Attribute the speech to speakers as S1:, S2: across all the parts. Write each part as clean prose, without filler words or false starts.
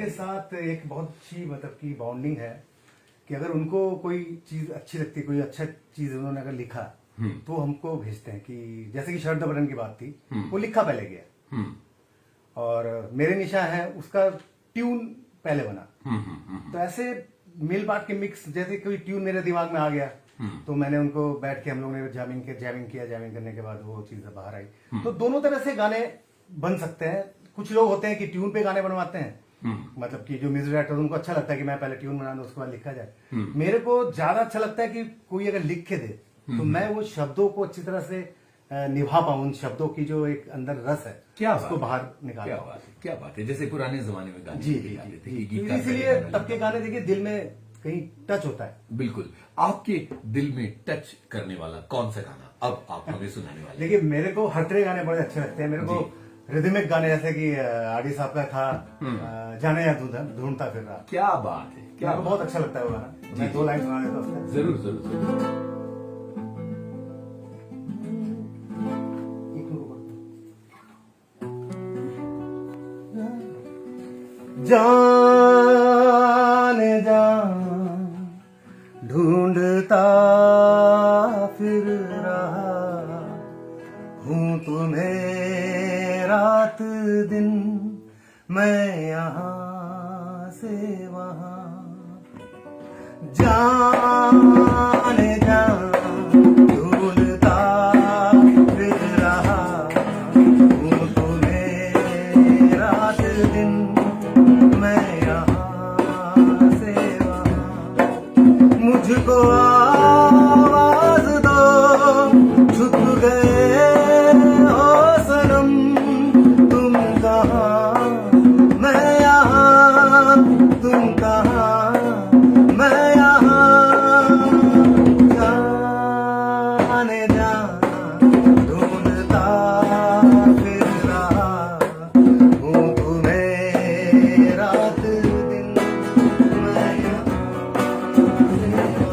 S1: के साथ एक बहुत अच्छी मतलब की बॉन्डिंग है कि अगर उनको कोई चीज अच्छी लगती है, कोई अच्छा चीज उन्होंने अगर लिखा तो हमको भेजते हैं कि जैसे कि शर्ट द बटन की बात थी, वो लिखा पहले गया और मेरे निशा है उसका ट्यून पहले बना। तो ऐसे मिल बांट के मिक्स, जैसे कोई ट्यून मेरे दिमाग में आ गया तो मैंने उनको बैठ के हम लोगों ने जैमिंग किया, जैमिंग करने के बाद वो चीज बाहर आई। तो दोनों तरह से गाने बन सकते हैं। कुछ लोग होते हैं कि ट्यून पे गाने बनवाते हैं, मतलब कि जो म्यूजिक डायरेक्टर उनको अच्छा लगता है कि मैं पहले ट्यून बना दूं उसके बाद लिखा जाए। मेरे को ज्यादा अच्छा लगता है कि कोई अगर लिख के दे तो मैं वो शब्दों को अच्छी तरह से निभा पाऊं, उन शब्दों की जो एक अंदर रस है
S2: क्या
S1: उसको बाहर निकाल पाऊं।
S2: क्या बात है, जैसे पुराने जमाने में गाने
S1: जी
S2: लिखे
S1: जी
S2: जाते थे
S1: जी,
S2: कि गीतकार
S1: इसीलिए
S2: पहले गाना
S1: तब के गाने देखिए दिल में कहीं टच होता है।
S2: बिल्कुल। आपके दिल में टच करने वाला कौन सा गाना अब आप हमें सुनाने वाले हैं?
S1: देखिए मेरे को हर तरह गाने बड़े अच्छे लगते हैं। मेरे को रिदमिक गाने जैसे कि आरडी साहब का था जाने या ढूंढता फिर रहा,
S2: क्या बात है, क्या
S1: मेरे को बहुत अच्छा लगता है वो गाना। मैं 2 लाइन सुना देता हूँ उसका।
S2: जरूर जरूर जरूर।
S1: जाने जा ढूंढता फिर रहा हूँ तुम्हें रात दिन, मैं यहाँ से वहाँ। जाने जा ढूंढता फिर रहा हूँ तुम्हें रात दिन, मैं यहाँ से वहाँ। मुझको आवाज दो, छुप गए हो सनम, तुम कहाँ मैं यहाँ, तुम कहाँ मैं यहाँ। जाने जा ढूंढता फिर रहा हूँ तुम्हें रात दिन, मैं यहाँ से
S2: वाह।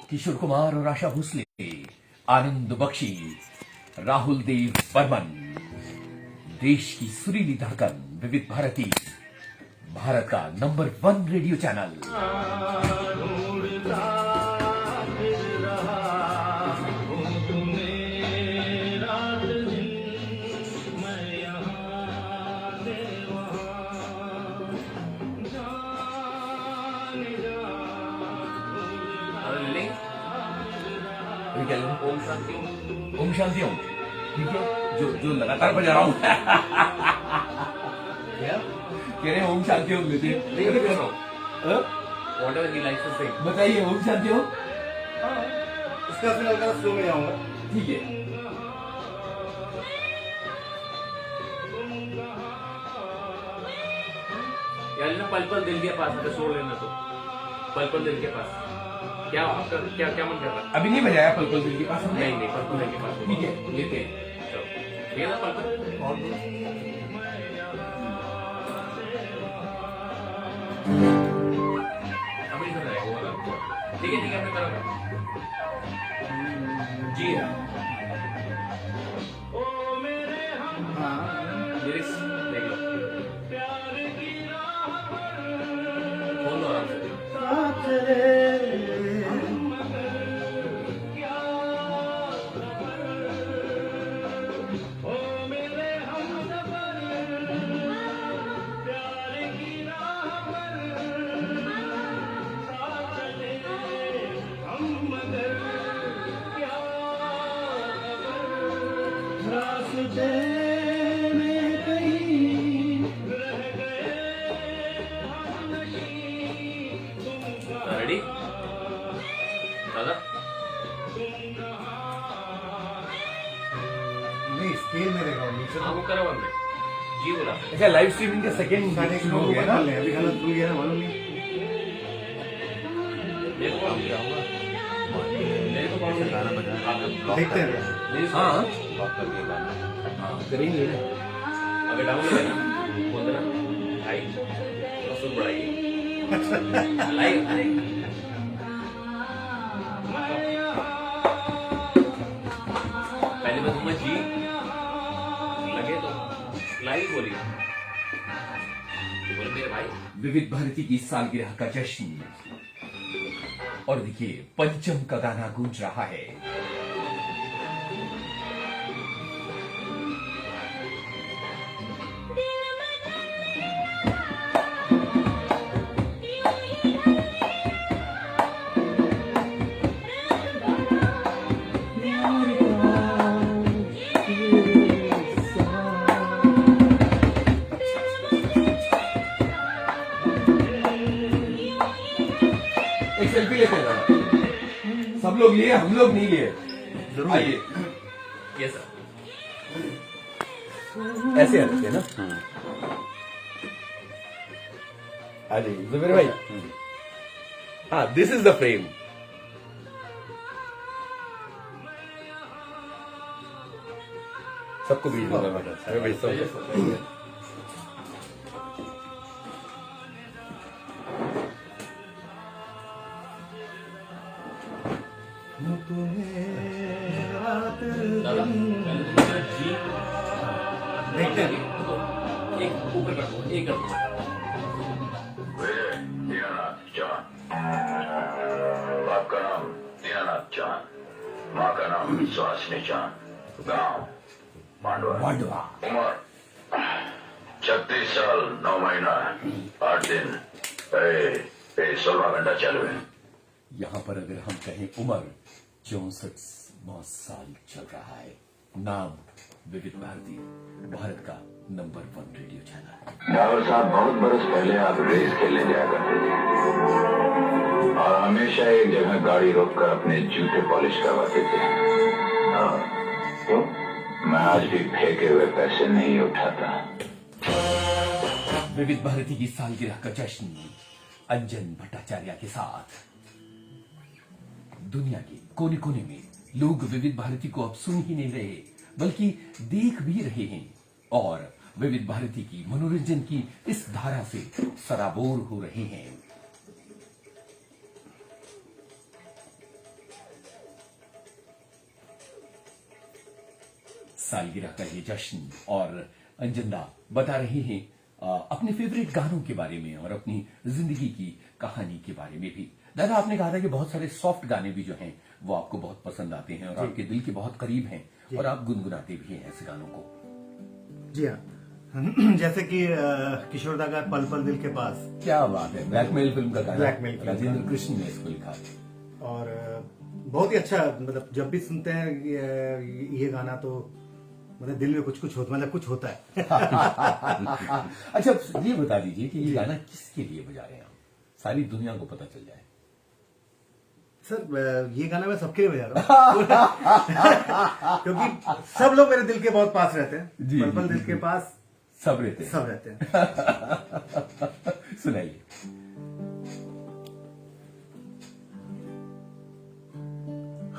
S2: किशोर कुमार और आशा भोसले, आनंद बख्शी, राहुल देव बर्मन, देश की सुरीली धड़कन विविध भारती, भारत का number 1 radio channel. Om Shanti Om Shanti Om, ठीक है, जो लगातार बजा रहा हूँ। कह रहे ओम शांति ओम लेते बताइए ओम शांति ओम।
S1: इसका फिर हल्का स्लो में जाऊंगा।
S2: ठीक है,
S3: यार ना पल पल दिल के पास है, छोड़ लेना तो पल पल दिल के पास। क्या आपका क्या क्या मन कर रहा है?
S2: अभी नहीं बजाया पल पल दिल के पास हमने।
S3: नहीं पल पल दिल के पास
S2: ठीक है, लेते हैं।
S3: चलो ठीक है ना पल पल।
S2: और
S3: अभी नहीं सुना है वो वाला। ठीक है मैं करूँगा। जी हाँ, लिरिक्स देख लो, खोल लो आराम से। रेडी दादा?
S1: नहीं स्केल में देखा नीचे
S3: हाँ वो करो बंद में। जी बोला।
S2: अच्छा, लाइव स्ट्रीमिंग के सेकंड
S1: गाने
S2: शुरू हो गया ना।
S1: अभी गाना शुरू किया ना, मालूम नहीं।
S3: देखो आप क्या होगा। मेरे को कौन सा गाना बजा?
S1: देखते हैं।
S2: हाँ
S3: लॉक कर दिया गाना।
S2: हाँ करेंगे ना।
S3: अगर डाउन है ना बोल देना भाई थोड़ा सुन बढ़ाइए। लाइव अरे पहले मैं दूंगा जी, लगे तो लाइव बोलिए, बोल मेरे भाई।
S2: विविध भारती की सालगिरह का जश्न, और देखिए पंचम का गाना गूंज रहा है। एक सेल्फी लेते हैं जरा। सब लोग लिए, हम लोग नहीं लिए। आइए,
S3: ये सर
S2: ऐसे आते हैं ना। आ जाइए जुबेर भाई। हाँ, दिस इज द फ्रेम। सबको भेज दूंगा मैं भेजता हूँ।
S3: दादा पहले दूंगा जी,
S1: देखते हैं।
S3: एक ऊपर कर दो, एक कर दो।
S4: दीनानाथ चांद, बाप का नाम दीनानाथ चांद, माँ का नाम सुहासिनी चांद, गांव मांडवा, उम्र 36 साल 9 महीना 8 दिन, 16 घंटा चालू है।
S2: यहाँ पर अगर हम कहें उम्र 64 साल चल रहा है। नाम विविध भारती, भारत का नंबर 1 रेडियो चैनल।
S4: डावर साहब, बहुत बरस पहले आप रेस खेलने जाया करते थे और हमेशा एक जगह गाड़ी रोककर अपने जूते पॉलिश करवाते थे। तो मैं आज भी फेंके हुए पैसे नहीं उठाता।
S2: विविध भारती की सालगिरह का जश्न अंजन भट्टाचार्य के साथ। दुनिया के कोने कोने में लोग विविध भारती को अब सुन ही नहीं रहे, बल्कि देख भी रहे हैं और विविध भारती की मनोरंजन की इस धारा से सराबोर हो रहे हैं। सालगिरह का ये जश्न, और अंजनदा बता रहे हैं अपने फेवरेट गानों के बारे में और अपनी जिंदगी की कहानी के बारे में भी। दादा, आपने कहा था कि बहुत सारे सॉफ्ट गाने भी जो हैं वो आपको बहुत पसंद आते हैं और आपके दिल के बहुत करीब हैं और आप गुनगुनाते भी हैं ऐसे गानों को।
S1: जी हाँ। जैसे कि किशोर दा का पल पल दिल के पास।
S2: क्या बात है, ब्लैकमेल फिल्म का गाना,
S1: ब्लैकमेल फिल्म का।
S2: राजेंद्र कृष्ण ने इसको लिखा।
S1: और बहुत ही अच्छा, मतलब जब भी सुनते हैं ये गाना तो मतलब दिल में कुछ कुछ होता, मतलब कुछ होता है।
S2: अच्छा, ये बता दीजिए कि ये गाना किसके लिए बजा रहे हैं आप, सारी दुनिया को पता चल जाए।
S1: सर, ये गाना मैं सबके लिए बजा रहा हूँ। क्योंकि सब लोग मेरे दिल के बहुत पास रहते हैं।
S2: जी,
S1: पल पल
S2: जी,
S1: दिल के पास
S2: सब रहते हैं।
S1: सब रहते हैं।
S2: सुनाइए।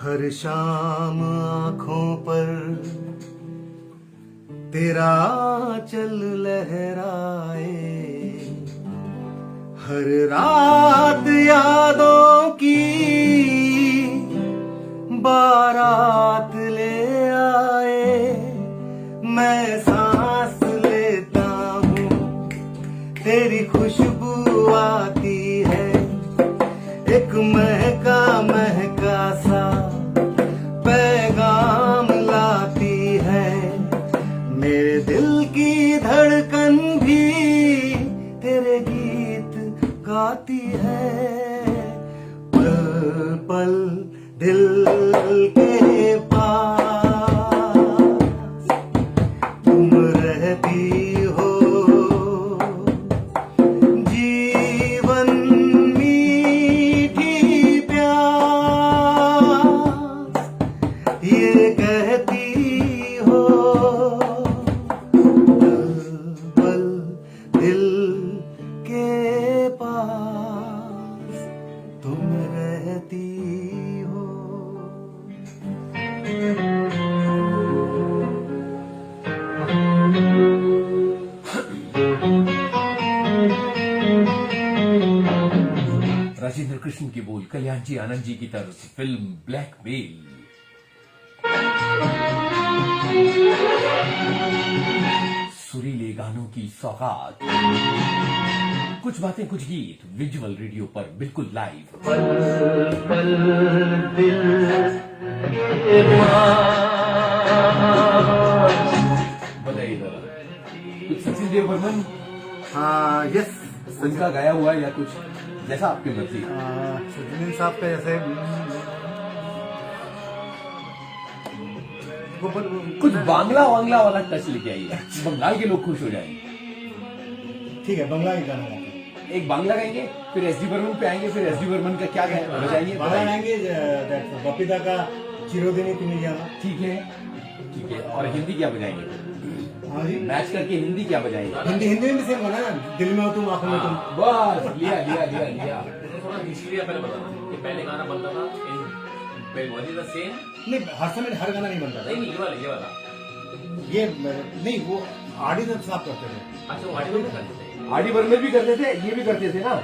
S1: हर शाम आंखों पर तेरा चल लहराए, हर रात यादों की बारात ले आए। मैं सांस लेता हूँ, तेरी खुशबू आती है, एक महका महका सा पैगाम लाती है। मेरे दिल की धड़कन भी तेरे गीत गाती है। पल पल दिल के पास तुम रहती हो, जीवन मीठी प्यास ये कहती हो। पल दिल के पास तुम रहती हो।
S2: राजेंद्र कृष्ण के बोल, कल्याण जी आनंद जी की तरफ, फिल्म ब्लैकमेल। सुरीले गानों की सौगात, कुछ बातें कुछ गीत, विजुअल रेडियो पर बिल्कुल लाइव। बताइए जरा, कुछ सचिन देव बर्मन
S1: हाँ यस,
S2: उनका गाया हुआ या कुछ जैसा आपकी मर्जी।
S1: सचिन साहब का जैसे
S2: कुछ बांग्ला वांग्ला वाला टच लेके आइए, बंगाल के लोग खुश हो जाएंगे।
S1: ठीक है, बंगला ही गाना गाते हैं।
S2: एक बांग्ला गाएंगे, फिर एसडी बर्मन पे आएंगे, फिर एसडी बर्मन का क्या बजाएंगे?
S1: बांग्ला गाएंगे बपीता का चिरोदिनी तुम्हें जाना।
S2: ठीक है, ठीक है। और हिंदी क्या बजाएंगे?
S1: हाँ जी,
S2: मैच करके हिंदी क्या बजाएंगे?
S1: हिंदी में भी सेम गाना, दिल में हो तुम आंखों में तुम।
S2: बस लिया लिया लिया लिया।
S3: मुझे थोड़ा हिस्ट्री पहले बताना कि पहले गाना बनता था इन बंगाली द सेम।
S1: नहीं, हर समय हर गाना नहीं बनता था।
S3: नहीं, ये वाला
S1: ये नहीं, वो आड़ी दत्त साहब करते थे।
S3: अच्छा, वो आगे में करते थे।
S2: आरडी बर्मन भी करते थे, ये भी करते थे ना।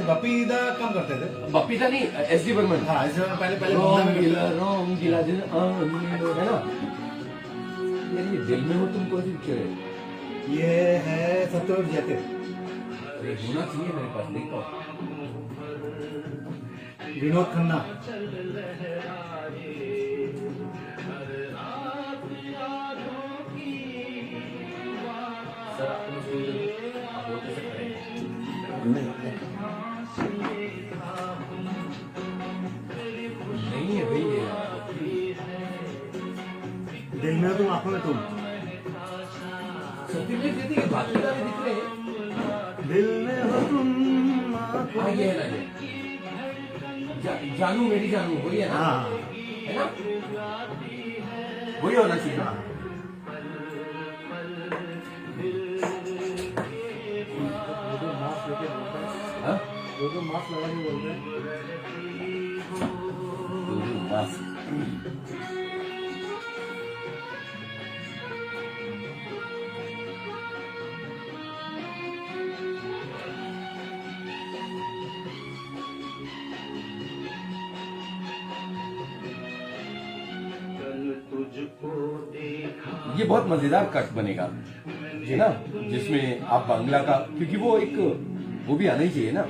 S1: बपीदा कम करते थे।
S2: बपीता नहीं, एसडी बर्मन।
S1: हाँ, इससे पहले
S2: रोम गिला दिल है ना। यार ये दिल में हो तुम कौन सी पिक्चर है?
S1: ये है सत्यव्रत जयते।
S2: होना चाहिए मेरे पास, नहीं तो।
S1: विनोद खन्ना।
S3: सर आपको आप बोलते से खड़े
S2: नहीं है भाई ये।
S1: दिल में हो तुम आंखों में तुम।
S2: सत्यमेव जयते के बाकी गाने दिख रहे हैं।
S1: दिल में हो तुम आंखों
S2: हाँ ये है ना, ये जानू मेरी जानू वही है ना।
S1: हाँ
S2: है ना, वही होना चाहिए ना। हाँ?
S1: जो मास्क लगा के बोल रहे हैं।
S2: मास्क। ये बहुत मजेदार कट बनेगा है ना, जिसमें आप बांग्ला का, क्योंकि वो एक वो भी आना ही चाहिए ना।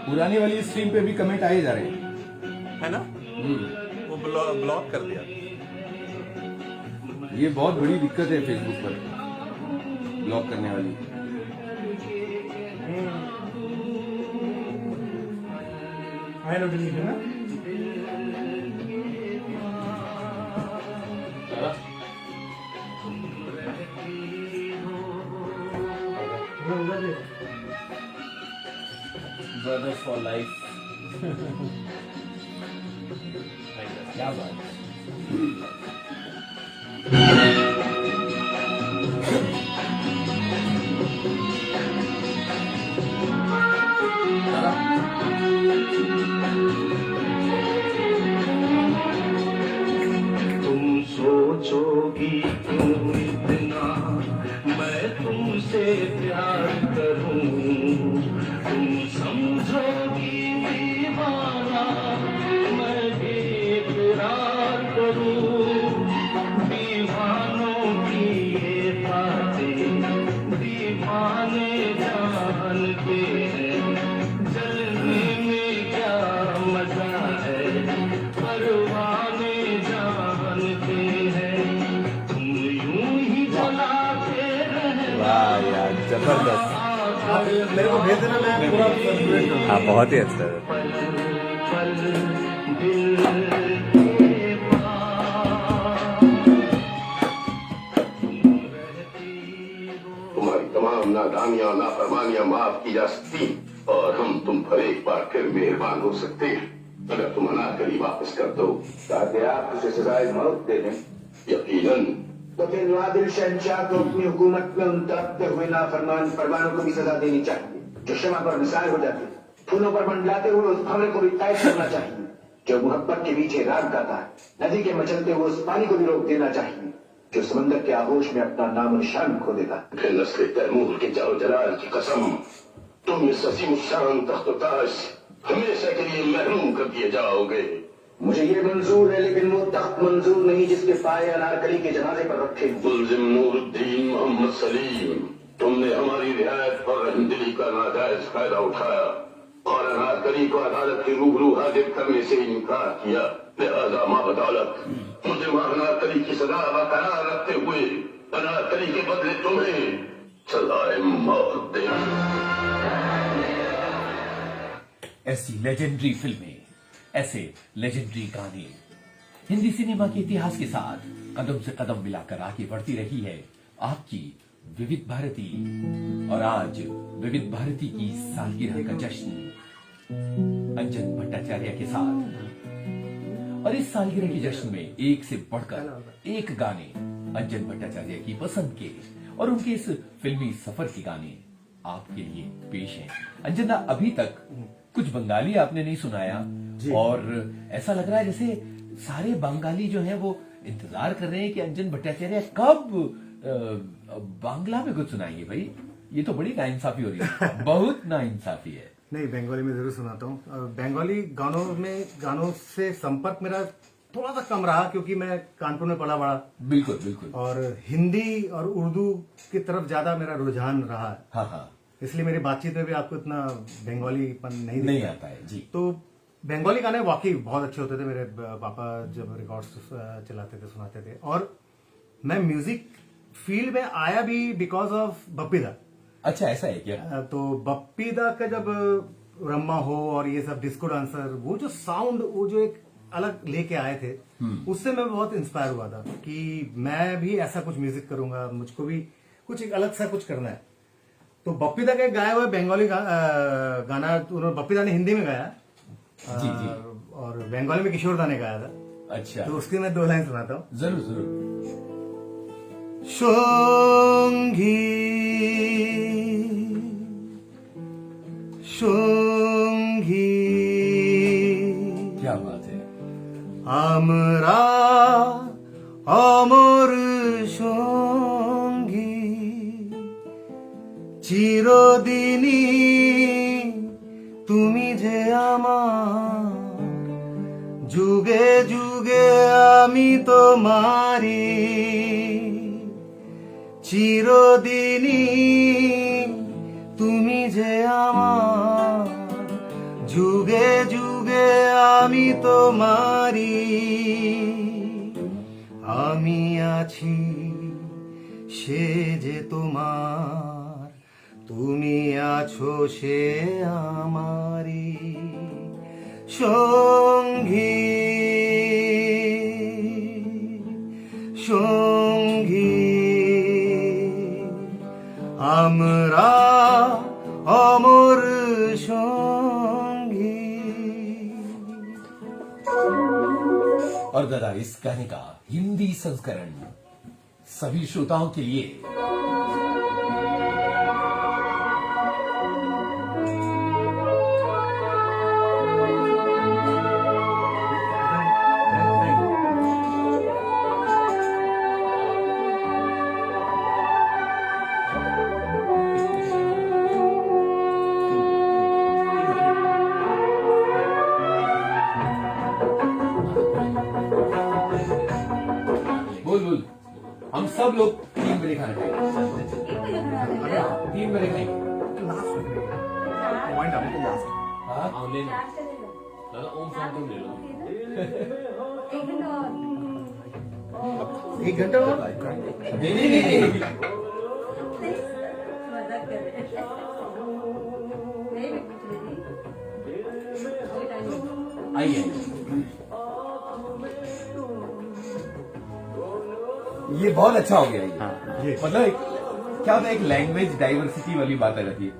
S2: पुरानी वाली स्ट्रीम पे भी कमेंट आए जा रहे हैं,
S5: है ना, वो ब्लॉक कर दिया।
S2: ये बहुत बड़ी दिक्कत है फेसबुक पर ब्लॉक करने वाली।
S1: हाई नोटिफिकेशन ना।
S2: Brothers for life. क्या बात है।
S6: तुम सोचोगी क्यों इतना मैं तुमसे प्यार करूं, तुम समझोगी दीवाना मैं भी इकरार करूं। दीवानों की ये बातें दीवाने जानते हैं, जलने में क्या मजा है परवाने जानते हैं। तुम यूं ही जलाते रहना।
S5: वाह यार, जबरदस्त।
S1: आप मेरे को भेज देना, मैं पूरा सर्कुलेट करूंगा।
S5: हाँ, बहुत ही अच्छा है।
S6: पल पल दिल के पास
S4: तुम्हारी तमाम नादानियां नाफरमानियां माफ की जा सकती और हम तुम पर एक बार फिर मेहरबान हो सकते हैं अगर तुम अनाकली वापस कर दो।
S7: ताकि आप उसे सजाए मौत दे दें।
S4: यकीनन।
S7: तो फिर नादिल शहनशाह को अपनी हुकूमत में उन दबते हुए नाफरमान फरमानों को भी सजा देनी चाहिए जो क्षमा पर मिसाल हो जाते हैं। फूलों पर मंडलाते हुए उस भंवर को भी तय करना चाहिए जो मोहब्बत के पीछे राग गाता है। नदी के मचलते हुए उस पानी को भी रोक देना चाहिए जो समंदर के आगोश में अपना नाम निशान खो देता।
S4: फिर नस्ल तैमूर के जाओ जलाल की कसम, तुम इस असीम शान तख्त ताज हमेशा के लिए महरूम कर दिए जाओगे।
S7: मुझे ये मंजूर है लेकिन वो तख्त मंजूर नहीं जिसके पाए अनारकली के जनाजे पर रखे।
S4: मुल्जिम नूरुद्दीन मोहम्मद सलीम, तुमने हमारी रियायत पर रहमदिली का नाजायज फायदा उठाया और अनारकली को अदालत के रूबरू हाजिर करने से इनकार किया। लिहाजा माबदौलत मुझे अनारकली की सजा बरकरार रखते हुए अनारकली के बदले तुम्हें सजाए मौत देंगे।
S2: ऐसी लेजेंडरी फिल्में, ऐसे लेजेंडरी गाने हिंदी सिनेमा के इतिहास के साथ कदम से कदम मिलाकर आगे बढ़ती रही है आपकी विविध भारती। और आज विविध भारती की सालगिरह का जश्न अंजन भट्टाचार्य के साथ। और इस सालगिरह के जश्न में एक से बढ़कर एक गाने अंजन भट्टाचार्य की पसंद के और उनके इस फिल्मी सफर के गाने आपके लिए पेश हैं। अंजना, अभी तक कुछ बंगाली आपने नहीं सुनाया और ऐसा लग रहा है जैसे सारे बंगाली जो हैं वो इंतजार कर रहे हैं कि अंजन भट्टाचार्य कब बांग्ला में कुछ सुनाएंगे। भाई ये तो बड़ी नाइंसाफी हो रही है, बहुत नाइंसाफी है।
S1: नहीं, बंगाली में जरूर सुनाता हूँ। बंगाली गानों से संपर्क मेरा थोड़ा सा कम रहा क्योंकि मैं कानपुर में पला बड़ा।
S2: बिल्कुल बिल्कुल।
S1: और हिंदी और उर्दू की तरफ ज्यादा मेरा रुझान रहा है।
S2: हाँ हाँ,
S1: इसलिए मेरी बातचीत में भी आपको इतना बंगालीपन नहीं
S2: नहीं
S1: दिखता।
S2: आता है जी।
S1: तो बंगाली गाने वाकई बहुत अच्छे होते थे। मेरे पापा जब रिकॉर्ड्स चलाते थे, सुनाते थे। और मैं म्यूजिक फील्ड में आया भी बिकॉज ऑफ बप्पी दा।
S2: अच्छा, ऐसा है क्या?
S1: तो बप्पी दा का जब रम्मा हो और ये सब डिस्को डांसर, वो जो साउंड, वो जो एक अलग लेके आए थे, उससे मैं बहुत इंस्पायर हुआ था कि मैं भी ऐसा कुछ म्यूजिक करूंगा, मुझको भी कुछ एक अलग सा कुछ करना है। तो बप्पी दा का गाया हुआ बंगाली गाना उन्होंने, बप्पी दा ने हिंदी में गाया
S2: जी जी।
S1: और बंगाली में किशोर दा ने गाया था।
S2: अच्छा,
S1: तो उसकी मैं 2 लाइन सुनाता हूँ।
S2: जरूर जरूर।
S1: সঙ্গী
S2: क्या बात है।
S1: আমরা অমর সঙ্গী চিরদিনই তুমি যে আমার যুগে যুগে আমি তোমারি চিরদিনই তুমি যে আমার যুগে যুগে আমি তোমারি আমি আছি সে যে তোমার তুমি আছো সে আমারি সঙ্গী সঙ্গী আমরা অমর সঙ্গী।
S2: और दादा, इस गाने का हिंदी संस्करण सभी श्रोताओं के लिए। बोल बोल, हम सब लोग 3 बजे खाना खाएंगे। 3 बजे खाएंगे। हाँ?
S3: दादा ओम शांति ले लो।
S1: 1 घंटा और
S2: नहीं नहीं नहीं, नहीं। आइए, ये बहुत अच्छा हो गया ये। मतलब क्या होता है, एक लैंग्वेज डाइवर्सिटी वाली बात आ जाती है।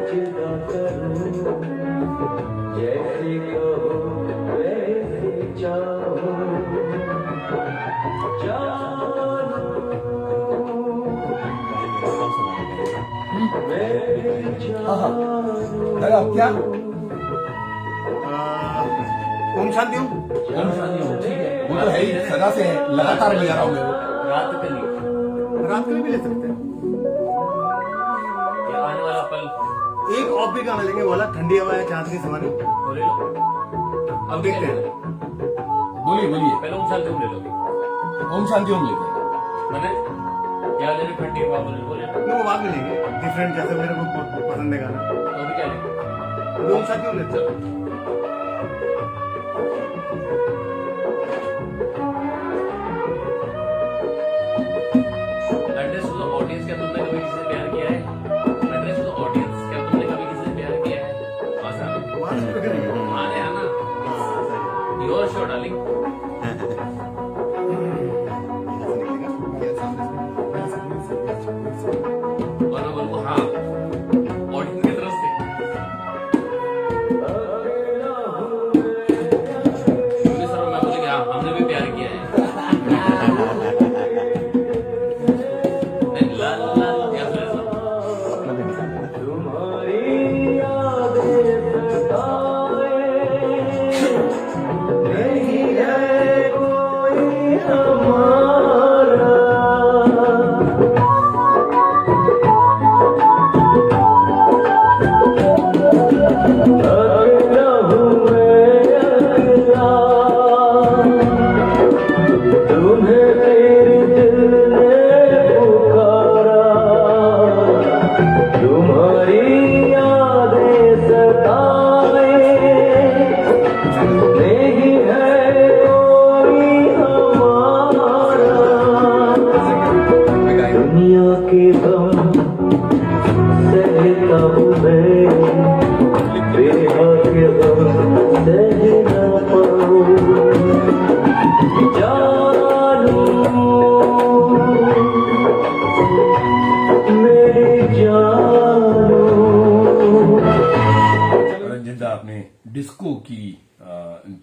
S6: सजदा करूं जैसे कहो वैसे चाहो जानो मैं
S2: हाँ हाँ अरे अब क्या
S1: ओम शांति ओम।
S2: ओम शांति ओम, ठीक है वो तो है ही सदा से है, लगातार ले रहा हूँ मैं वो।
S3: रात के लिए
S1: रात को भी ले सकते हैं।
S3: ये आने वाला पल
S1: एक ऑफ भी गाना लेंगे वाला ठंडी हवा है चांदनी सवारी।
S3: बोले लो।
S1: अब देखते हैं।
S2: बोलिए बोलिए।
S3: पहले ओम शांति ओम ले लो।
S2: ओम शांति ओम लेते हैं।
S3: मैंने क्या लेने ठंडी हवा बोले बोले तो
S1: वो बाद में लेंगे डिफरेंट, जैसे मेरे को पसंद है गाना।
S3: अभी क्या लेंगे?
S1: अभी ओम शांति ओम लेते हैं।
S3: एड्रेस टू द ऑडियंस, क्या तुमने कभी किसी से प्यार किया है? एड्रेस टू द ऑडियंस, क्या तुमने कभी किसी से प्यार किया है? आसान।
S1: वहाँ से पकड़ नहीं है।
S3: आने आना।
S1: हाँ, सही।
S3: Your show darling. और मैं बोलूँ हाँ ऑडियंस की तरफ से पुलिस और मैं बोले हाँ हमने भी प्यार किया है। ला ला ला क्या फिर ऐसा?
S6: तुम्हारी यादें सताए, नहीं है कोई हमारा। अकेला हूँ मैं अकेला, तुम्हें मेरे दिल ने पुकारा। तुम्हारी यादें सताए, नहीं है कोई हमारा। दुनिया के गम सहता हूँ मैं, बेवा के गम सह ना पाऊं। जानू मेरी जानू।
S2: रंजन दा, आपने डिस्को की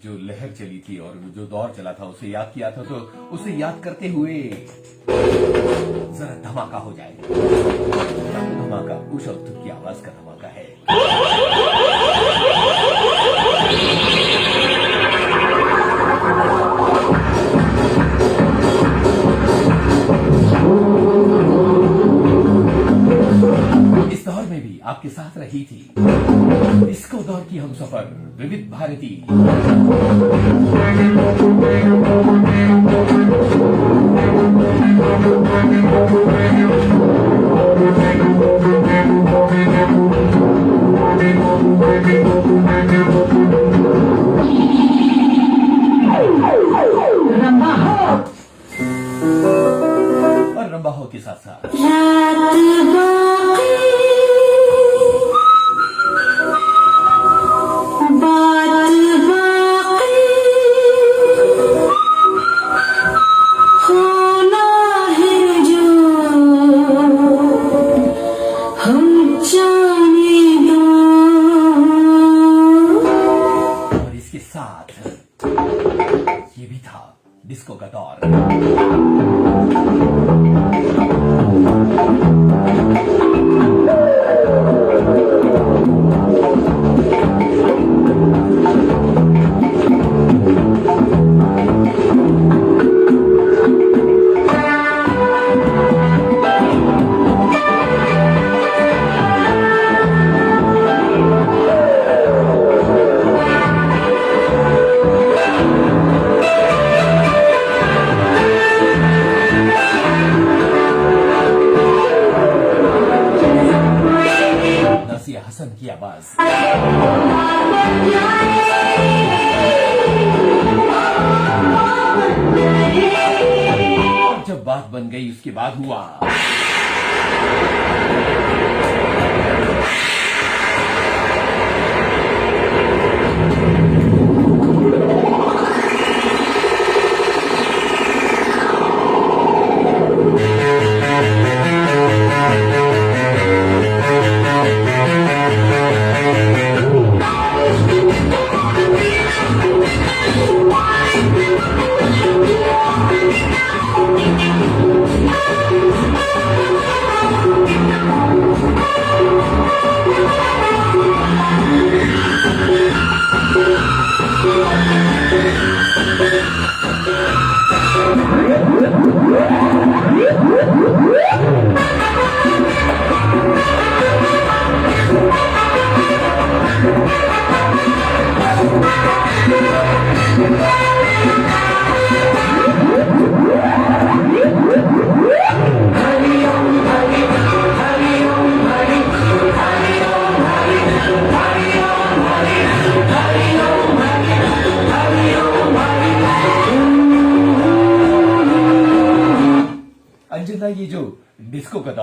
S2: जो लहर चली थी और जो दौर चला था उसे याद किया था, तो उसे याद करते हुए जरा धमाका हो जाए। धमाका उषा उत्थुप की आवाज का धमाका है। इस दौर में भी आपके साथ रही थी डिस्को दौर की हम सफर विविध भारती। और रंबाहो के साथ साथ और इसके साथ ये भी था डिस्को का दौर। नासिया हसन की आवाज। जब बात बन गई उसके बाद हुआ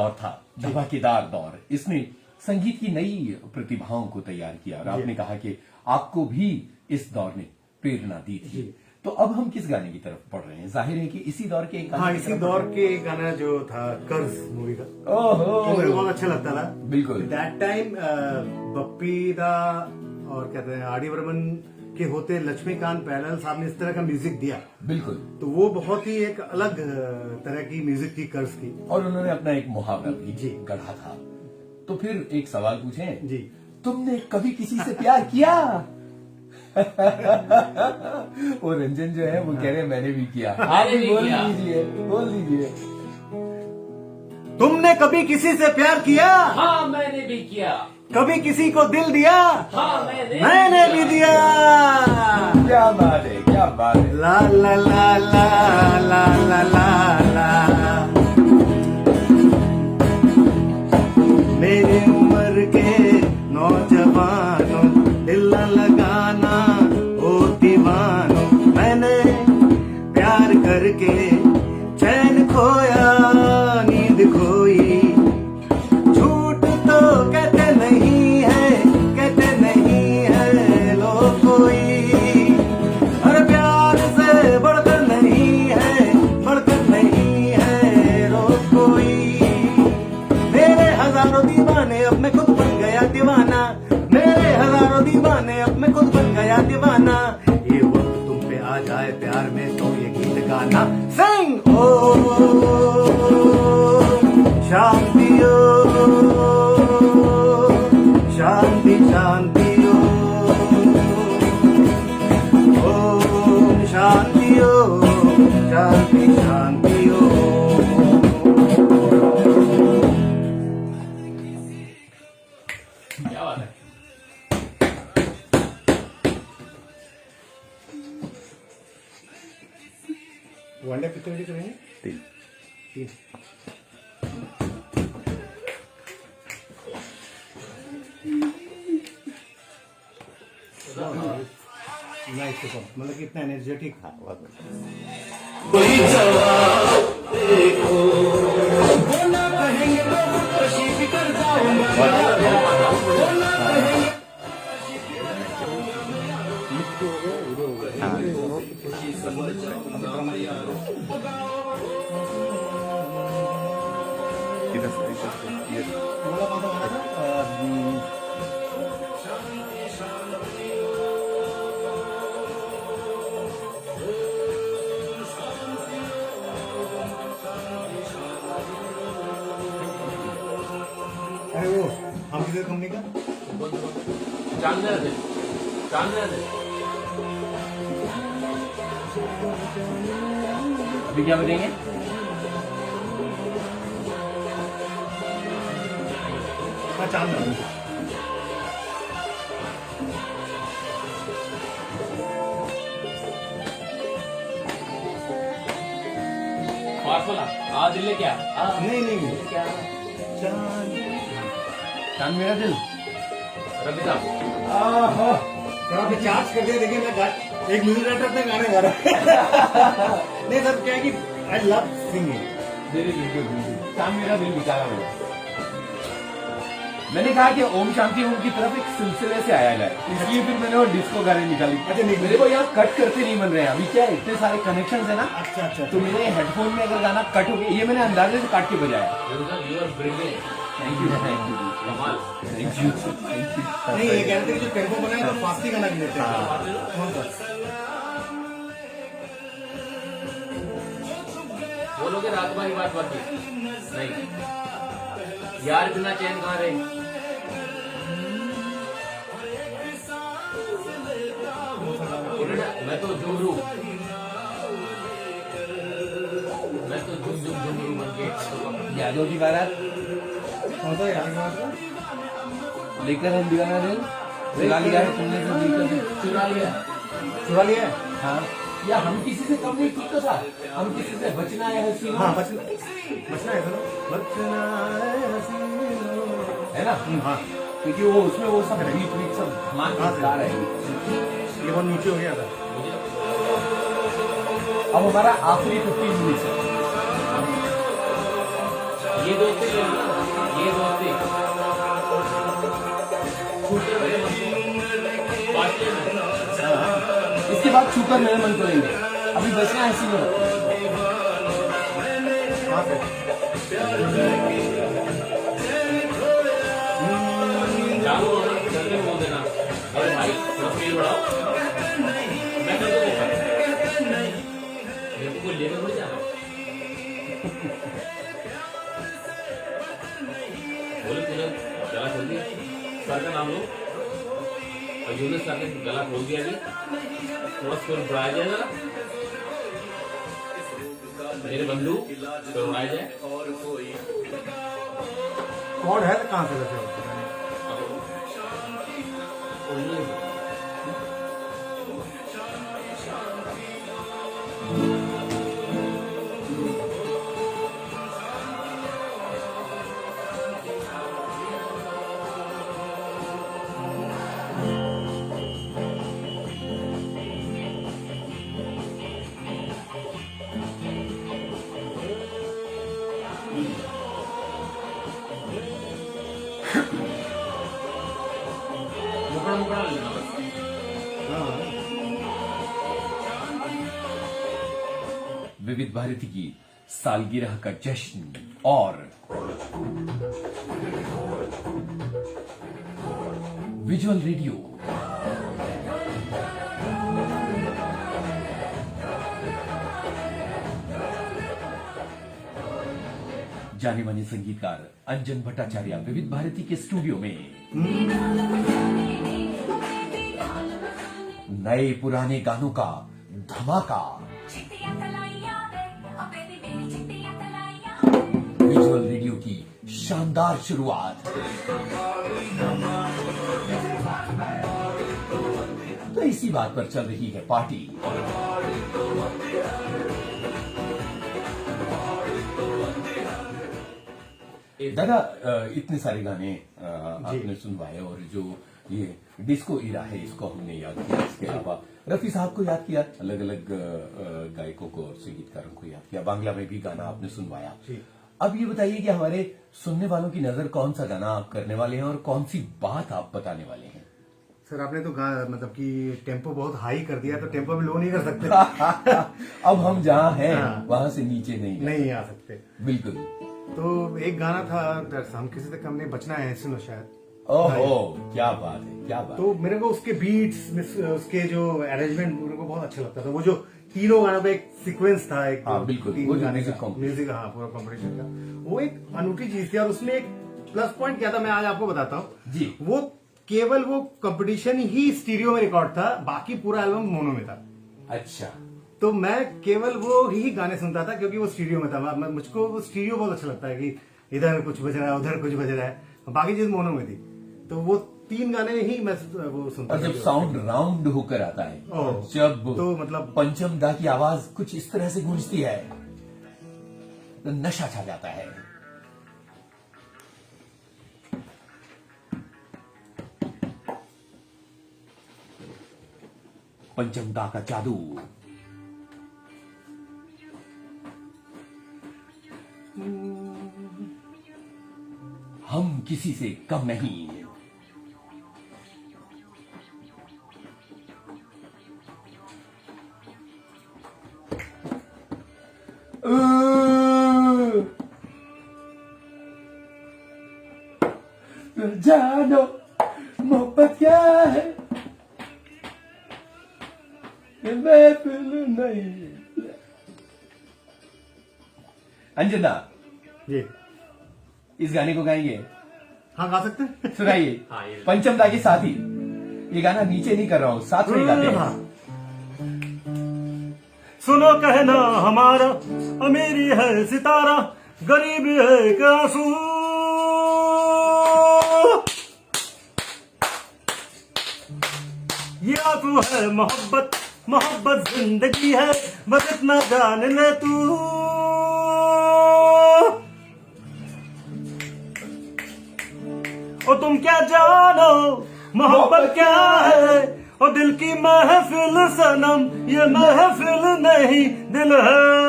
S2: दौर था, धमाकेदार दौर। इसने संगीत की नई प्रतिभाओं को तैयार किया और आपने कहा कि आपको भी इस दौर ने प्रेरणा दी थी। तो अब हम किस गाने की तरफ बढ़ रहे हैं? जाहिर है कि इसी दौर के एक गाने
S1: हाँ,
S2: की
S1: इसी
S2: तरफ
S1: दौर
S2: बढ़ रहे
S1: के गाना जो था कर्ज मूवी का,
S2: हैं। ओहो,
S1: वो मुझे बहुत अच्छा लगता था।
S2: बिल्कुल।
S1: दैट टाइम बप्पी दा और कहते हैं आर डी बर्मन के होते लक्ष्मीकांत प्यारेलाल साहब ने इस तरह का म्यूजिक दिया,
S2: बिल्कुल।
S1: तो वो बहुत ही एक अलग तरह की म्यूजिक थी कर्ज की।
S2: और उन्होंने अपना एक मुहावरा भी
S1: जी।
S2: गढ़ा था। तो फिर एक सवाल पूछें
S1: जी।
S2: तुमने कभी किसी से प्यार किया? वो रंजन जो है वो कह रहे हैं मैंने भी किया। आप भी
S3: भी
S2: बोल
S3: किया।
S2: दीजिए, बोल दीजिए।
S1: तुमने कभी किसी से प्यार किया?
S3: हाँ मैंने भी किया।
S1: कभी किसी को दिल दिया?
S3: हाँ
S1: मैंने भी दिया।
S2: क्या बात है, क्या बात है।
S1: ला ला ला ला ला ला ला ला। मेरे उम्र के नौजवानों दिल न लगाना ओ दीवानों, मैंने प्यार करके चैन खोया नींद खोई। झूठ तो कहते नहीं है लोग कोई, और प्यार से बढ़कर नहीं है लोग कोई। मेरे हजारों दीवाने अब मैं खुद बन गया दीवाना, मेरे हजारों दीवाने अब मैं खुद बन गया दीवाना। ये वक्त तुम पे आ जाए प्यार में तो ये गीत गाना। सिंग ओ शांति शांति शांति ओम शांति शांति शांति
S3: क्या बात है।
S1: वनडे कितने बजे करेंगे? 3। नाइस, मतलब कि इतना एनर्जेटिक था। अरे वो हम किसी कंपनी का
S3: चांदना दे, चांदना दे।
S2: अभी क्या बजेंगे?
S1: हाँ, चांद
S3: पार्सला आ दिल्ली क्या
S1: नहीं
S3: क्या
S2: चांद मेरा दिल।
S3: रवि साहब
S1: तो आपने चार्ज कर दिया। देखिए मैं एक म्यूजिक डायरेक्टर अपने गाने गा रहा है। नहीं सर, क्या है कि आई लव सिंगिंग।
S2: चांद मेरा दिल निकाला मैंने कहा कि ओम शांति ओम की तरफ एक सिलसिले से आया जाए, इसलिए फिर मैंने वो डिस्को गाने निकाली।
S1: अच्छा, नहीं,
S2: मेरे को यहाँ कट करते नहीं बन रहे हैं अभी। क्या है, इतने सारे कनेक्शन है ना।
S1: अच्छा
S2: तो मेरे हेडफोन में अगर गाना कट हो गया, ये मैंने अंदाजे से काट के बजाया।
S3: You are brilliant.
S2: Thank you, thank you,
S3: कमाल।
S2: Thank you, thank you.
S1: नहीं, ये कह रहे थे कि जो टेम्पो बनाए तो फास्ट ही गाना भी लेते हैं। कौन सा?
S3: बोलोगे रात भर बात बाकी नहीं। यार बिना चैन कहाँ रहे। मैं तो झुमरू, मैं तो झुमरू बन के
S2: यादों की बारात
S1: कौन सा यार?
S2: लेकर हम दीवाना दिल चुरा लिया है तुमने जो लेकर
S3: चुरा लिया।
S1: चुरा लिया है?
S2: हाँ, या हम किसी से कम नहीं ठीक तो था। हम किसी से बचना है हसीनों।
S1: हाँ, बचना है सर, बचना है हसीनों।
S2: है ना।
S1: हाँ,
S2: क्योंकि वो उसमें वो सब बीट बीट सब धमाल
S1: हाँ,
S2: गा रहे हैं।
S1: ये बहुत नीचे हो गया था।
S2: अब हमारा आखिरी 15 मिनट है।
S3: ये दोस्ती छूटकर मेरे मन को बांट लेना।
S2: इसके बाद छूकर मेरे मन को लेंगे, अभी बचना है इसी में।
S1: कहाँ से?
S3: चालू होना जल्दी बोल देना, अरे भाई थोड़ा स्पीड बढ़ाओ, मैं कर दूंगा। मेरे को कोई लेकर थोड़ी जाना। बोले तूने गला खोल दिया, सर का नाम लो और यूनिस सर ने गला खोल दिया जी, थोड़ा स्पीड बढ़ाया जाए जरा, मेरे बंधु स्पीड बढ़ाया जाए।
S1: कौन है? कहाँ से वैसे?
S3: मुकड़ा मुकड़ा लेना बस।
S1: हाँ।
S2: विविध भारती की सालगिरह का जश्न और विजुअल रेडियो, जाने माने संगीतकार अंजन भट्टाचार्य विविध भारती के स्टूडियो में नए पुराने गानों का धमाका, विजुअल रेडियो की शानदार शुरुआत। तो इसी बात पर चल रही है पार्टी। दादा, इतने सारे गाने आपने सुनवाए और जो ये डिस्को इरा है इसको हमने याद किया, इसके अलावा रफी साहब को याद किया, अलग अलग गायकों को और संगीतकारों को याद किया, बांग्ला में भी गाना आपने सुनवाया। अब ये बताइए कि हमारे सुनने वालों की नजर कौन सा गाना आप करने वाले हैं और कौन सी बात आप बताने वाले हैं?
S1: सर आपने तो मतलब कि टेम्पो बहुत हाई कर दिया, तो टेम्पो में लो नहीं कर सकते।
S2: अब हम जहाँ हैं
S1: हाँ।
S2: वहां से नीचे नहीं
S1: आ सकते।
S2: बिल्कुल।
S1: तो एक गाना था, हम किसी तक हमने बचना है सुनो शायद।
S2: ओहो, क्या बात है, क्या बात।
S1: तो मेरे को उसके बीट्स, उसके जो अरेंजमेंट मेरे को बहुत अच्छा लगता था। वो जो तीनों गानों पे एक सीक्वेंस था, एक
S2: हाँ, बिल्कुल,
S1: तीन
S2: वो जो
S1: गाने
S2: म्यूजिक
S1: का
S2: कॉम्पिटिशन।
S1: म्यूजिक, हाँ पूरा कॉम्पिटिशन का, वो एक अनूठी चीज थी। और उसमें एक प्लस पॉइंट क्या था, मैं आज आपको बताता हूँ
S2: जी।
S1: वो केवल वो कंपटीशन ही स्टीरियो में रिकॉर्ड था, बाकी पूरा एल्बम मोनो में था।
S2: अच्छा,
S1: तो मैं केवल वो ही गाने सुनता था क्योंकि वो स्टीरियो में था। मुझको वो स्टीरियो बहुत अच्छा लगता है कि इधर कुछ बज रहा है, उधर कुछ बज रहा है, बाकी चीज मोनो में थी। तो वो तीन गाने ही मैं वो सुनता
S2: और
S1: था।
S2: जब साउंड राउंड होकर आता है,
S1: ओह,
S2: जब
S1: तो मतलब
S2: पंचम दा की आवाज कुछ इस तरह से गूंजती है तो नशा छा जाता है। पंचम दा का जादू। हम किसी से कम नहीं। जानो मोहब्बत क्या है, ये महफिल नहीं। अंजना,
S1: ये
S2: इस गाने को गाएंगे?
S1: हाँ गा सकते हैं।
S2: सुनाइए।
S3: हाँ, ये-
S2: पंचम दा के साथ ही ये गाना नीचे नहीं कर रहा हूं, साथ में ही गाते हैं।
S1: हाँ।
S8: सुनो कहना हमारा, अमीरी है सितारा, गरीबी है एक आंसू। ये आंसू है मोहब्बत, मोहब्बत जिंदगी है, बस इतना जान ले तू। ओ तुम क्या जानो मोहब्बत क्या है, ओ दिल की महफिल सनम, ये महफिल नहीं दिल है।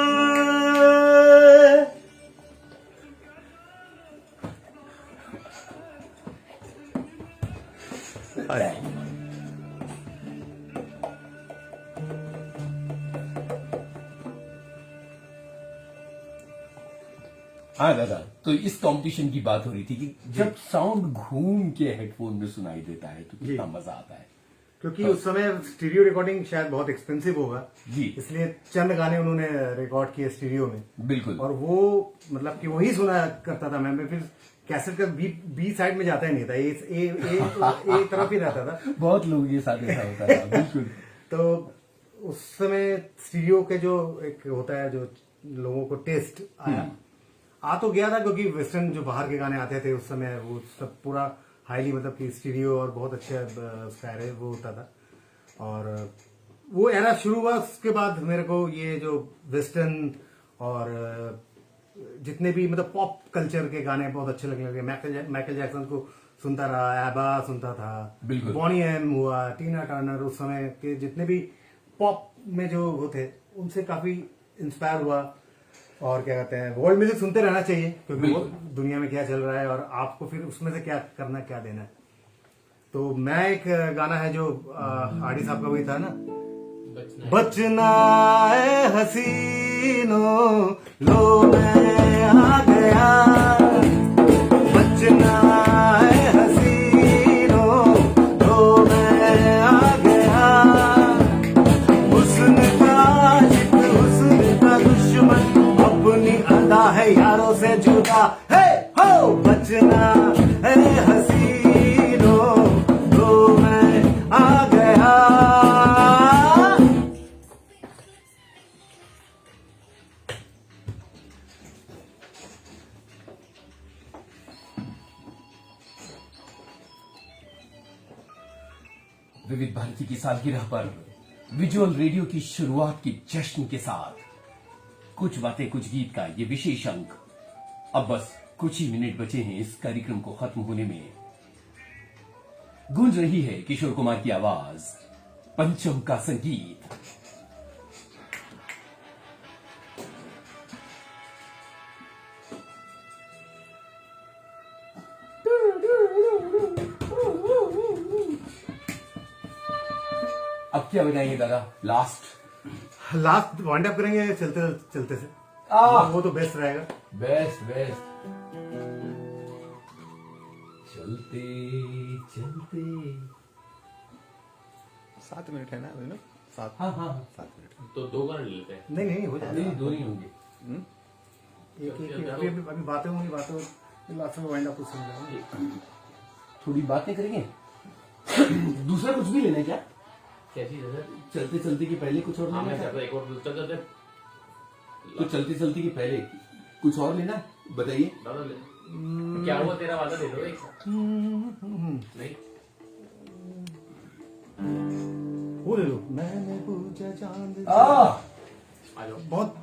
S2: हाँ दादा, तो इस कंपटीशन की बात हो रही थी कि जब साउंड घूम के हेडफोन में सुनाई देता है तो कितना मजा आता है।
S1: क्योंकि उस समय स्टीरियो रिकॉर्डिंग शायद बहुत एक्सपेंसिव होगा
S2: जी।
S1: इसलिए चंद गाने उन्होंने रिकॉर्ड किए स्टीरियो में।
S2: बिल्कुल।
S1: और वो मतलब कि वही सुना करता था मैं फिर कैसेट का बी साइड में जाता ही नहीं था, ए तरफ ही रहता था।
S2: बहुत लोग ये साथ ऐसा होता है। बिल्कुल।
S1: तो उस समय स्टीरियो के जो एक होता है जो लोगों को टेस्ट आया आ तो गया था, क्योंकि वेस्टर्न जो बाहर के गाने आते थे उस समय वो सब पूरा हाईली मतलब कि स्टीरियो और बहुत अच्छा स्टाइल वो होता था। और वो एरा शुरू हुआ, उसके बाद मेरे को ये जो वेस्टर्न और जितने भी मतलब पॉप कल्चर के गाने बहुत अच्छे लगने लगे। माइकल जैक्सन को सुनता रहा, एबा सुनता था,
S2: बिल्कुल।
S1: बॉनी एम हुआ, टीना टर्नर, उस समय के जितने भी पॉप में जो वो थे उनसे काफी इंस्पायर हुआ। और क्या कहते हैं, वर्ल्ड म्यूजिक सुनते रहना चाहिए, क्योंकि वो दुनिया में क्या चल रहा है और आपको फिर उसमें से क्या करना क्या देना है। तो मैं एक गाना है जो आरडी साहब का वही था ना, बचना है हसीनों लो मैं आ गया, बचना है हसीनों लो मैं आ गया, हुस्न का आशिक हुस्न का दुश्मन अपनी अदा है यारों से जुदा है हो, बचना है हसीनों लो मैं आ गया।
S2: विविध भारती की सालगिरह पर विजुअल रेडियो की शुरुआत की जश्न के साथ कुछ बातें कुछ गीत का ये विशेष अंक अब बस कुछ ही मिनट बचे हैं इस कार्यक्रम को खत्म होने में। गूंज रही है किशोर कुमार की आवाज, पंचम का संगीत। अब क्या बनाएंगे दादा?
S1: लास्ट वाइंड अप करेंगे चलते चलते से, वो तो बेस्ट रहेगा।
S2: बेस्ट चलते चलते
S5: 7 मिनट है ना अभी ना? 7
S2: हाँ
S5: 7 मिनट।
S3: तो 2 गाने ले लेते हैं।
S1: नहीं हो जाएगा,
S2: नहीं 2 नहीं होंगे।
S1: एक अभी बातें होंगी, लास्ट में वाइंड अप कुछ समझाएंगे,
S2: थोड़ी बातें करेंगे। दूसरा कुछ भी लेना है क्या?
S3: क्या चीज है सर?
S2: चलते चलते के पहले कुछ और
S3: हाँ,
S2: लेना
S3: मैं
S2: है?
S3: चाहता एक और चल चलते
S2: तो चलते चलते के पहले कुछ और लेना है? बताइए।
S3: दादा ले। क्या हुआ तेरा वादा दे दो एक साथ। नहीं
S1: वो ले लो, मैंने पूछा चांद से।
S3: आ जाओ।
S1: बहुत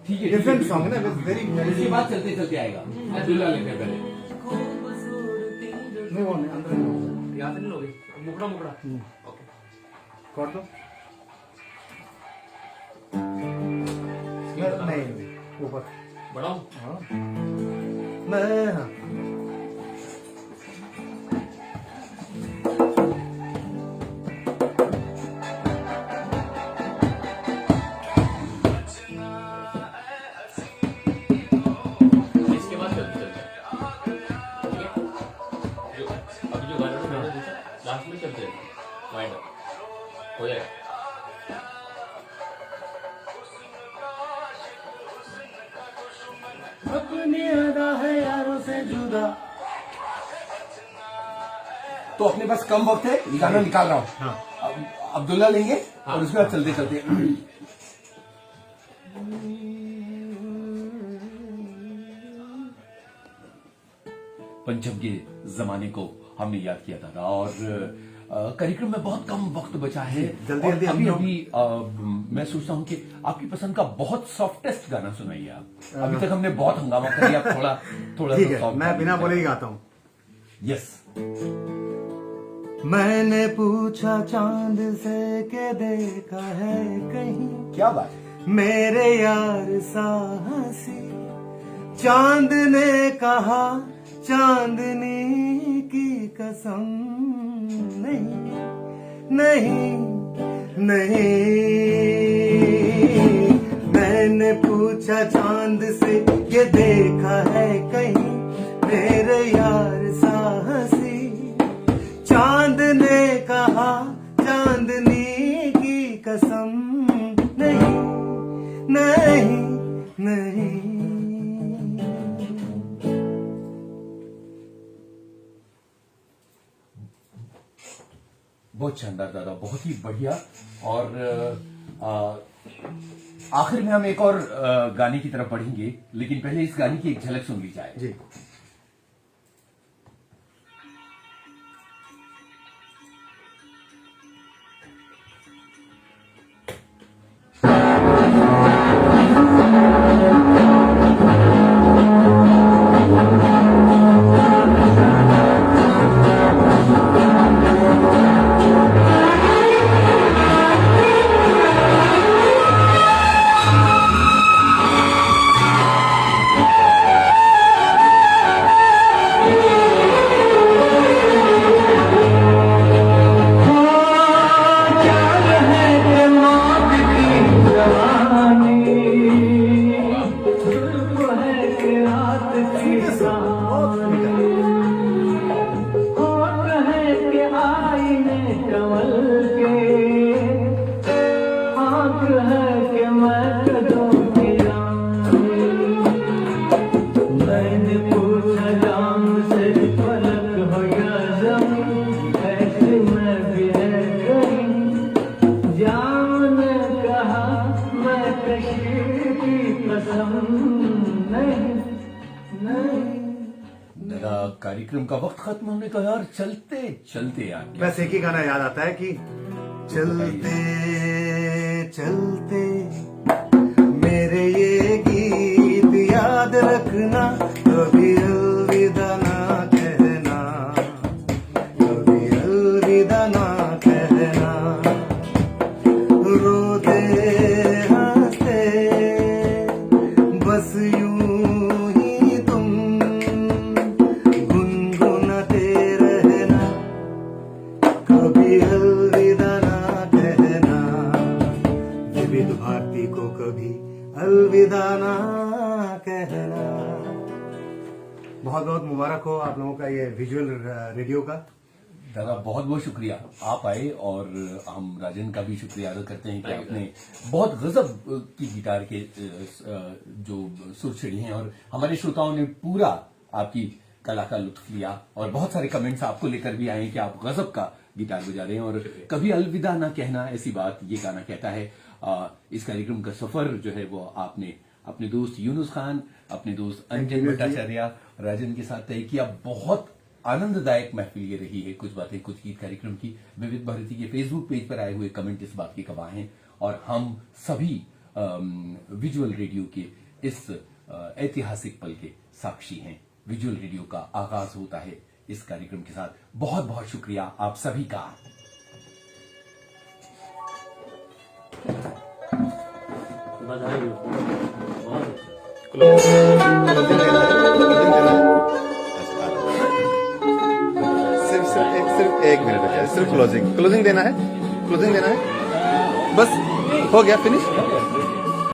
S2: ठीक है,
S1: डिफरेंट सॉन्ग है ना, वेरी
S2: इसके बाद चलते चलते आएगा। दूल्हा लेते हैं पहले।
S1: नहीं वो नहीं, अंदर नहीं होगा।
S3: यहाँ से नहीं लोगे? मुकड़ा ओके
S1: कर दो। नहीं ऊपर
S3: बढ़ाओ।
S1: हाँ मैं हाँ
S3: इसके बाद चलते चलते ठीक है? जो अभी जो गाना मैंने दूसरा लास्ट में चलते हैं वाइंड अप हो जाएगा।
S1: अपनी अदा है यारों से जुदा।
S2: तो अपने पास कम वक्त है, ये गाना निकाल रहा हूँ।
S1: हाँ
S2: अब्दुल्ला लेंगे और उसके बाद चलते चलते पंचम के जमाने को हमने याद किया था और कार्यक्रम में बहुत कम वक्त बचा है।
S1: जल्दी
S2: और
S1: जल्दी
S2: अभी
S1: हम
S2: अभी मैं सोचता हूँ कि आपकी पसंद का बहुत सॉफ्टेस्ट गाना सुनाइए आप। अभी तक हमने बहुत हंगामा कर दिया, आप थोड़ा थोड़ा
S1: ठीक है, मैं बिना बोले ही गाता हूँ।
S2: यस।
S1: मैंने पूछा चांद से के देखा है कहीं
S2: क्या बात है?
S1: मेरे यार सा हंसी, चांद ने कहा चांदनी की कसम नहीं नहीं नहीं। मैंने पूछा चांद से ये देखा है कहीं मेरे यार साहसी, चांद ने कहा चांदनी की कसम नहीं नहीं नहीं।
S2: बहुत शानदार दादा, बहुत ही बढ़िया। और आखिर में हम एक और गाने की तरफ बढ़ेंगे, लेकिन पहले इस गाने की एक झलक सुन ली जाए।
S1: जी।
S2: कार्यक्रम का वक्त खत्म होने का यार, चलते चलते यार
S1: बस एक ही गाना याद आता है कि चलते चलते मेरे ये गीत याद रखना, कभी अलविदा ना कहना, कभी अलविदा ना कहना। रोते हंसते बस यूं ही तुम गुनगुनाते रहना, कभी अलविदा ना कहना। विविध भारती को कभी अलविदा ना कहना। बहुत बहुत मुबारक हो आप लोगों का ये विजुअल रेडियो का।
S2: दादा बहुत बहुत शुक्रिया, आप आए। और हम राजन का भी शुक्रिया अदा करते हैं कि आपने बहुत गजब की गिटार के जो सुर छेड़ी हैं, और हमारे श्रोताओं ने पूरा आपकी कला का लुत्फ लिया। और बहुत सारे कमेंट्स आपको लेकर भी आए कि आप गजब का गिटार बजा रहे हैं। और कभी अलविदा ना कहना, ऐसी बात ये गाना कहता है। इस कार्यक्रम का सफर जो है वो आपने अपने दोस्त यूनुस खान, अपने दोस्त अंजन भट्टाचार्य, राजन के साथ तय किया। बहुत आनंददायक महफिल ये रही है। कुछ बातें कुछ गीत कार्यक्रम की विविध भारती के फेसबुक पेज पर आए हुए कमेंट इस बात के गवाह हैं। और हम सभी विजुअल रेडियो के इस ऐतिहासिक पल के साक्षी हैं। विजुअल रेडियो का आगाज होता है इस कार्यक्रम के साथ। बहुत बहुत शुक्रिया आप सभी का।
S3: बधाई हो, बहुत अच्छा।
S5: क्लोजिंग देना है। सिर्फ एक मिनट है, सिर्फ क्लोजिंग देना है, बस हो गया, फिनिश।